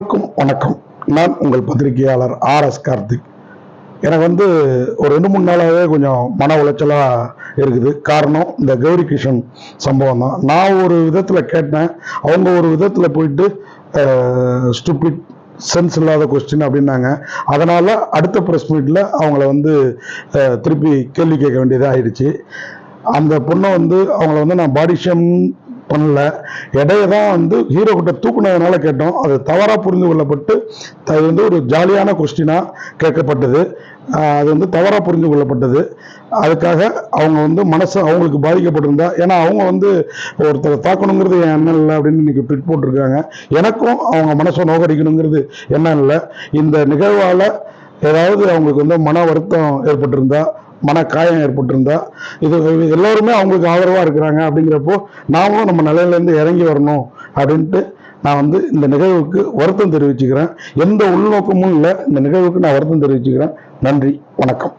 வணக்கம். நான் உங்கள் பத்திரிகையாளர் ஆர்.எஸ். கார்த்திக். எனக்கு ஒரு 2-3 நாளாகவே கொஞ்சம் மன உளைச்சலா இருக்குது. காரணம் இந்த கௌரி கிஷன் சம்பவம் தான். நான் ஒரு விதத்துல கேட்டேன், அவங்க ஒரு விதத்துல போயிட்டு ஸ்டூபிட், சென்ஸ் இல்லாத கொஸ்டின் அப்படின்னாங்க. அதனால அடுத்த ப்ரெஸ் மீட்ல அவங்கள திருப்பி கேள்வி கேட்க வேண்டியதாக ஆயிடுச்சு. அந்த பொண்ணை அவங்கள நான் பாடி ஷேம் பண்ணல, இடையே தான் ஹீரோ கிட்ட தூக்குனதுனால கேட்டோம். அது தவறாக புரிந்து கொள்ளப்பட்டு அது ஒரு ஜாலியான கொஸ்டினாக கேட்கப்பட்டது. அது தவறாக புரிந்து கொள்ளப்பட்டது. அதுக்காக அவங்க மனசு அவங்களுக்கு பாதிக்கப்பட்டிருந்தா, ஏன்னா அவங்க ஒருத்தரை தாக்கணுங்கிறது என் எண்ணம் இல்லை அப்படின்னு இன்னைக்கு ட்விட் போட்டிருக்காங்க. எனக்கும் அவங்க மனசை நோக்கடிக்கணுங்கிறது எண்ணம் இல்லை. இந்த நிகழ்வால் ஏதாவது அவங்களுக்கு மன வருத்தம் ஏற்பட்டிருந்தா, மன காயம் ஏற்பட்டிருந்தா, இது எல்லோருமே அவங்களுக்கு ஆதரவாக இருக்கிறாங்க. அப்படிங்கிறப்போ நாமளும் நம்ம நிலையிலேருந்து இறங்கி வரணும் அப்படின்ட்டு நான் இந்த நிகழ்வுக்கு வருத்தம் தெரிவிச்சுக்கிறேன். எந்த உள்நோக்கமும் இல்லை. இந்த நிகழ்வுக்கு நான் வருத்தம் தெரிவிச்சுக்கிறேன். நன்றி, வணக்கம்.